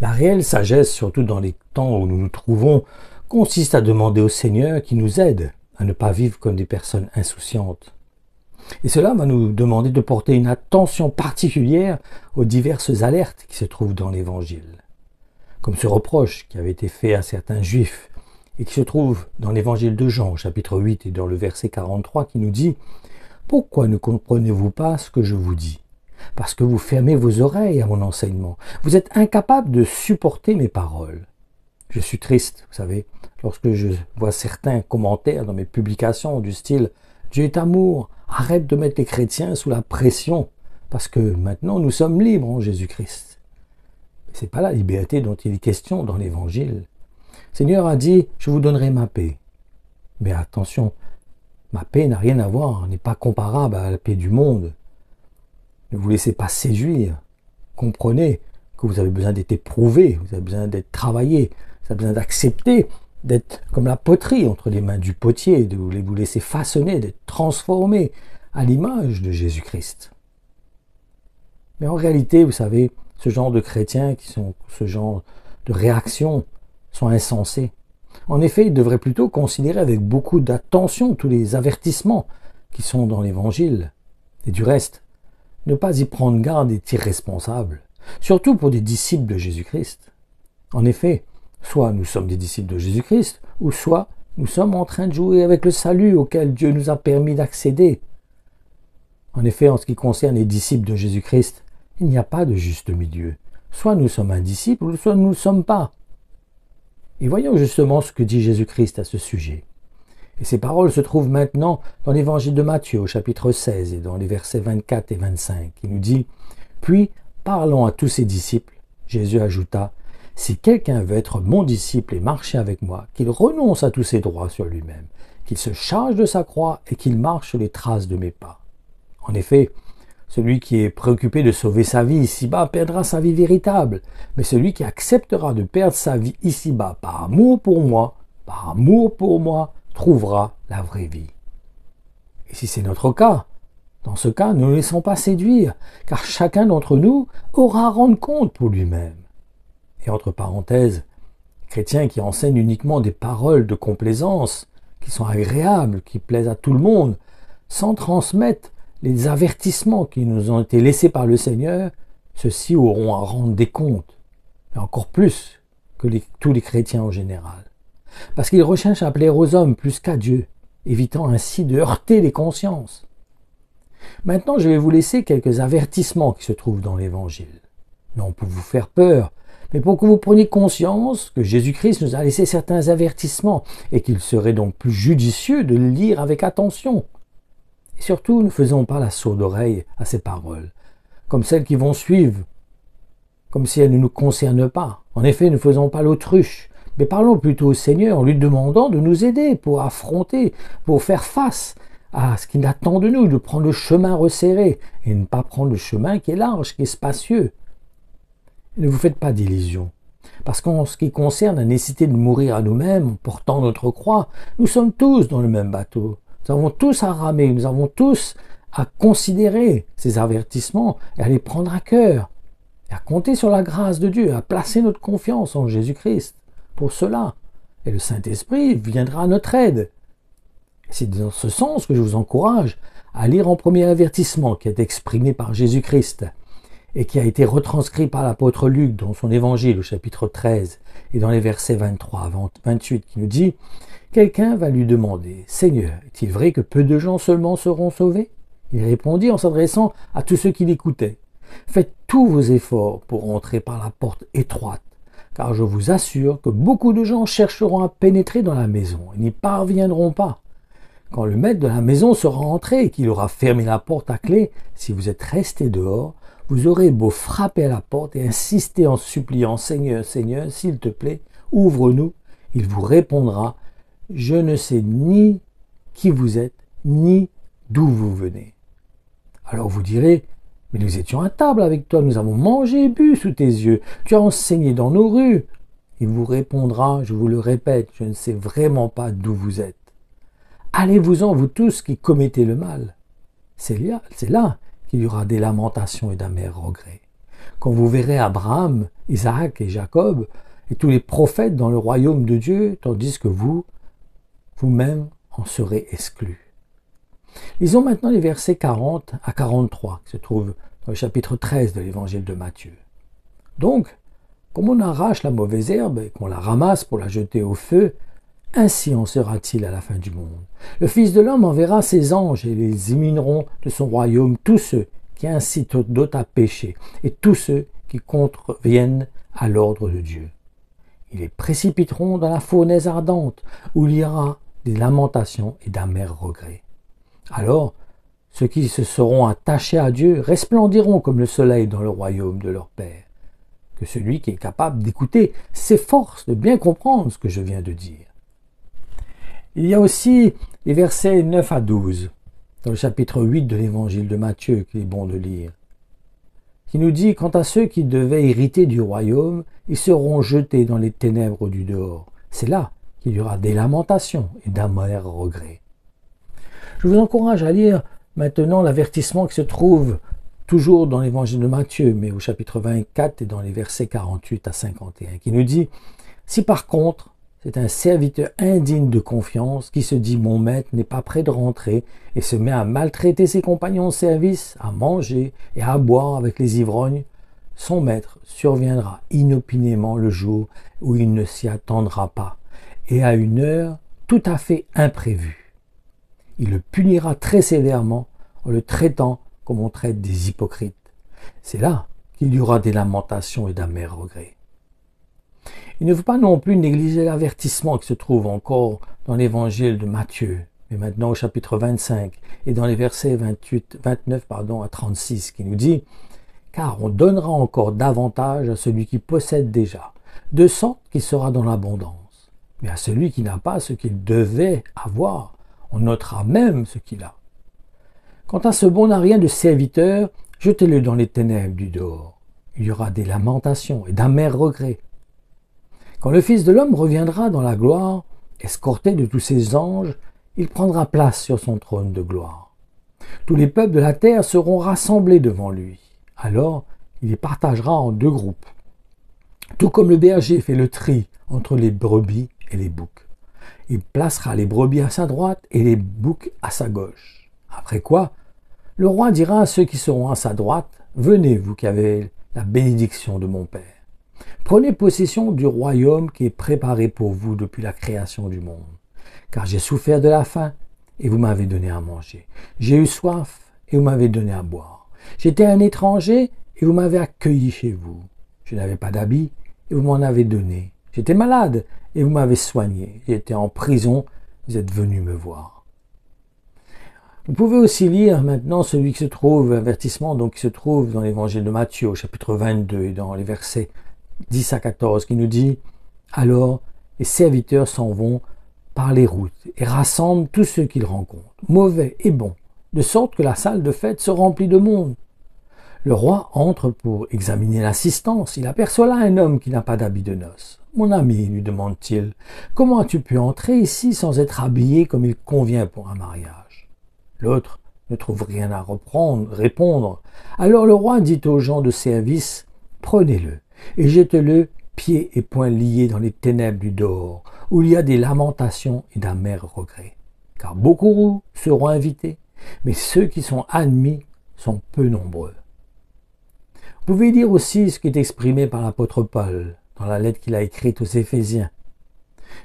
La réelle sagesse, surtout dans les temps où nous nous trouvons, consiste à demander au Seigneur qui nous aide à ne pas vivre comme des personnes insouciantes. Et cela va nous demander de porter une attention particulière aux diverses alertes qui se trouvent dans l'Évangile. Comme ce reproche qui avait été fait à certains Juifs et qui se trouve dans l'Évangile de Jean, au chapitre 8 et dans le verset 43 qui nous dit « Pourquoi ne comprenez-vous pas ce que je vous dis ? Parce que vous fermez vos oreilles à mon enseignement. Vous êtes incapables de supporter mes paroles. » Je suis triste, vous savez, lorsque je vois certains commentaires dans mes publications du style « Dieu est amour, arrête de mettre les chrétiens sous la pression, parce que maintenant nous sommes libres en Jésus-Christ. » Ce n'est pas la liberté dont il est question dans l'Évangile. Le Seigneur a dit « Je vous donnerai ma paix ». Mais attention, ma paix n'a rien à voir, n'est pas comparable à la paix du monde. Ne vous laissez pas séduire. Comprenez que vous avez besoin d'être éprouvé, vous avez besoin d'être travaillé, vous avez besoin d'accepter d'être comme la poterie entre les mains du potier, de vous laisser façonner, d'être transformé à l'image de Jésus-Christ. Mais en réalité, vous savez, ce genre de chrétiens qui sont ce genre de réactions sont insensés. En effet, ils devraient plutôt considérer avec beaucoup d'attention tous les avertissements qui sont dans l'Évangile. Et du reste, ne pas y prendre garde est irresponsable, surtout pour des disciples de Jésus-Christ. En effet, soit nous sommes des disciples de Jésus-Christ, ou soit nous sommes en train de jouer avec le salut auquel Dieu nous a permis d'accéder. En effet, en ce qui concerne les disciples de Jésus-Christ, il n'y a pas de juste milieu. Soit nous sommes un disciple, soit nous ne le sommes pas. Et voyons justement ce que dit Jésus-Christ à ce sujet. Et ces paroles se trouvent maintenant dans l'évangile de Matthieu au chapitre 16 et dans les versets 24 et 25. Il nous dit « Puis, parlant à tous ses disciples, Jésus ajouta « Si quelqu'un veut être mon disciple et marcher avec moi, qu'il renonce à tous ses droits sur lui-même, qu'il se charge de sa croix et qu'il marche sur les traces de mes pas. En effet, celui qui est préoccupé de sauver sa vie ici-bas perdra sa vie véritable, mais celui qui acceptera de perdre sa vie ici-bas par amour pour moi, trouvera la vraie vie. » Et si c'est notre cas, dans ce cas, ne nous laissons pas séduire, car chacun d'entre nous aura à rendre compte pour lui-même. Et entre parenthèses, les chrétiens qui enseignent uniquement des paroles de complaisance, qui sont agréables, qui plaisent à tout le monde, sans transmettre les avertissements qui nous ont été laissés par le Seigneur, ceux-ci auront à rendre des comptes, et encore plus que tous les chrétiens en général. Parce qu'ils recherchent à plaire aux hommes plus qu'à Dieu, évitant ainsi de heurter les consciences. Maintenant, je vais vous laisser quelques avertissements qui se trouvent dans l'Évangile. Non pour vous faire peur, mais pour que vous preniez conscience que Jésus-Christ nous a laissé certains avertissements et qu'il serait donc plus judicieux de les lire avec attention. Et surtout, ne faisons pas la sourde oreille à ces paroles, comme celles qui vont suivre, comme si elles ne nous concernent pas. En effet, ne faisons pas l'autruche, mais parlons plutôt au Seigneur en lui demandant de nous aider pour affronter, pour faire face à ce qu'il attend de nous, de prendre le chemin resserré et ne pas prendre le chemin qui est large, qui est spacieux. Ne vous faites pas d'illusions, parce qu'en ce qui concerne la nécessité de mourir à nous-mêmes en portant notre croix, nous sommes tous dans le même bateau. Nous avons tous à ramer, nous avons tous à considérer ces avertissements et à les prendre à cœur, et à compter sur la grâce de Dieu, à placer notre confiance en Jésus-Christ pour cela. Et le Saint-Esprit viendra à notre aide. C'est dans ce sens que je vous encourage à lire en premier avertissement qui est exprimé par Jésus-Christ et qui a été retranscrit par l'apôtre Luc dans son évangile au chapitre 13 et dans les versets 23 à 28 qui nous dit « Quelqu'un va lui demander « Seigneur, est-il vrai que peu de gens seulement seront sauvés ?» Il répondit en s'adressant à tous ceux qui l'écoutaient « Faites tous vos efforts pour entrer par la porte étroite, car je vous assure que beaucoup de gens chercheront à pénétrer dans la maison et n'y parviendront pas. Quand le maître de la maison sera entré et qu'il aura fermé la porte à clé, si vous êtes restés dehors, vous aurez beau frapper à la porte et insister en suppliant « Seigneur, Seigneur, s'il te plaît, ouvre-nous », il vous répondra « Je ne sais ni qui vous êtes, ni d'où vous venez. » Alors vous direz « Mais nous étions à table avec toi, nous avons mangé et bu sous tes yeux, tu as enseigné dans nos rues. » Il vous répondra, je vous le répète, je ne sais vraiment pas d'où vous êtes. Allez-vous-en, vous tous qui commettez le mal. C'est là qu'il y aura des lamentations et d'amers regrets. Quand vous verrez Abraham, Isaac et Jacob et tous les prophètes dans le royaume de Dieu, tandis que vous-même en serez exclus. Lisons maintenant les versets 40 à 43 qui se trouvent dans le chapitre 13 de l'évangile de Matthieu. Donc, comme on arrache la mauvaise herbe et qu'on la ramasse pour la jeter au feu, ainsi en sera-t-il à la fin du monde. Le Fils de l'homme enverra ses anges et ils élimineront de son royaume tous ceux qui incitent d'autres à pécher et tous ceux qui contreviennent à l'ordre de Dieu. Ils les précipiteront dans la fournaise ardente où il y aura des lamentations et d'amers regrets. Alors, ceux qui se seront attachés à Dieu resplendiront comme le soleil dans le royaume de leur Père. Que celui qui est capable d'écouter s'efforce de bien comprendre ce que je viens de dire. Il y a aussi les versets 9 à 12, dans le chapitre 8 de l'évangile de Matthieu, qu'il est bon de lire, qui nous dit « Quant à ceux qui devaient hériter du royaume, ils seront jetés dans les ténèbres du dehors. C'est là qu'il y aura des lamentations et d'amers regrets. » Je vous encourage à lire maintenant l'avertissement qui se trouve toujours dans l'évangile de Matthieu, mais au chapitre 24 et dans les versets 48 à 51, qui nous dit « Si par contre, c'est un serviteur indigne de confiance qui se dit « Mon maître n'est pas prêt de rentrer » et se met à maltraiter ses compagnons de service, à manger et à boire avec les ivrognes, son maître surviendra inopinément le jour où il ne s'y attendra pas et à une heure tout à fait imprévue. Il le punira très sévèrement en le traitant comme on traite des hypocrites. C'est là qu'il y aura des lamentations et d'amers regrets. Il ne faut pas non plus négliger l'avertissement qui se trouve encore dans l'évangile de Matthieu, mais maintenant au chapitre 25 et dans les versets 29 à 36, qui nous dit « Car on donnera encore davantage à celui qui possède déjà, de sorte qu'il sera dans l'abondance. Mais à celui qui n'a pas ce qu'il devait avoir, on notera même ce qu'il a. Quant à ce bon à rien de serviteur, jetez-le dans les ténèbres du dehors. Il y aura des lamentations et d'amers regrets. Quand le Fils de l'homme reviendra dans la gloire, escorté de tous ses anges, il prendra place sur son trône de gloire. Tous les peuples de la terre seront rassemblés devant lui. Alors, il les partagera en deux groupes. Tout comme le berger fait le tri entre les brebis et les boucs. Il placera les brebis à sa droite et les boucs à sa gauche. Après quoi, le roi dira à ceux qui seront à sa droite, « Venez, vous qui avez la bénédiction de mon Père. Prenez possession du royaume qui est préparé pour vous depuis la création du monde. Car j'ai souffert de la faim et vous m'avez donné à manger. J'ai eu soif et vous m'avez donné à boire. J'étais un étranger et vous m'avez accueilli chez vous. Je n'avais pas d'habit et vous m'en avez donné. J'étais malade et vous m'avez soigné. J'étais en prison, vous êtes venus me voir. » Vous pouvez aussi lire maintenant celui qui se trouve, avertissement donc qui se trouve dans l'évangile de Matthieu au chapitre 22 et dans les versets 10 à 14 qui nous dit « Alors les serviteurs s'en vont par les routes et rassemblent tous ceux qu'ils rencontrent, mauvais et bons, de sorte que la salle de fête se remplit de monde. Le roi entre pour examiner l'assistance. Il aperçoit là un homme qui n'a pas d'habit de noces. « Mon ami, lui demande-t-il, comment as-tu pu entrer ici sans être habillé comme il convient pour un mariage ?» L'autre ne trouve rien à répondre. Alors le roi dit aux gens de service « Prenez-le et jetez-le pieds et poings liés dans les ténèbres du dehors, où il y a des lamentations et d'amers regrets. Car beaucoup seront invités, mais ceux qui sont admis sont peu nombreux. » Vous pouvez dire aussi ce qui est exprimé par l'apôtre Paul dans la lettre qu'il a écrite aux Éphésiens,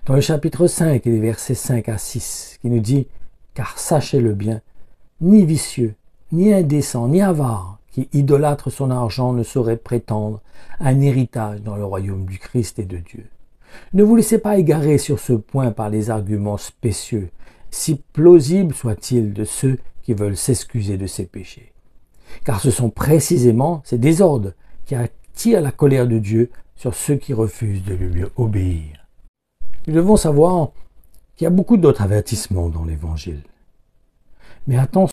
dans le chapitre 5 et les versets 5 à 6, qui nous dit « Car sachez-le bien, ni vicieux, ni indécent, ni avare, qui idolâtre son argent ne saurait prétendre à un héritage dans le royaume du Christ et de Dieu. Ne vous laissez pas égarer sur ce point par les arguments spécieux, si plausibles soient-ils de ceux qui veulent s'excuser de ses péchés. Car ce sont précisément ces désordres qui attirent la colère de Dieu sur ceux qui refusent de lui obéir. Nous devons savoir qu'il y a beaucoup d'autres avertissements dans l'Évangile. Mais attention,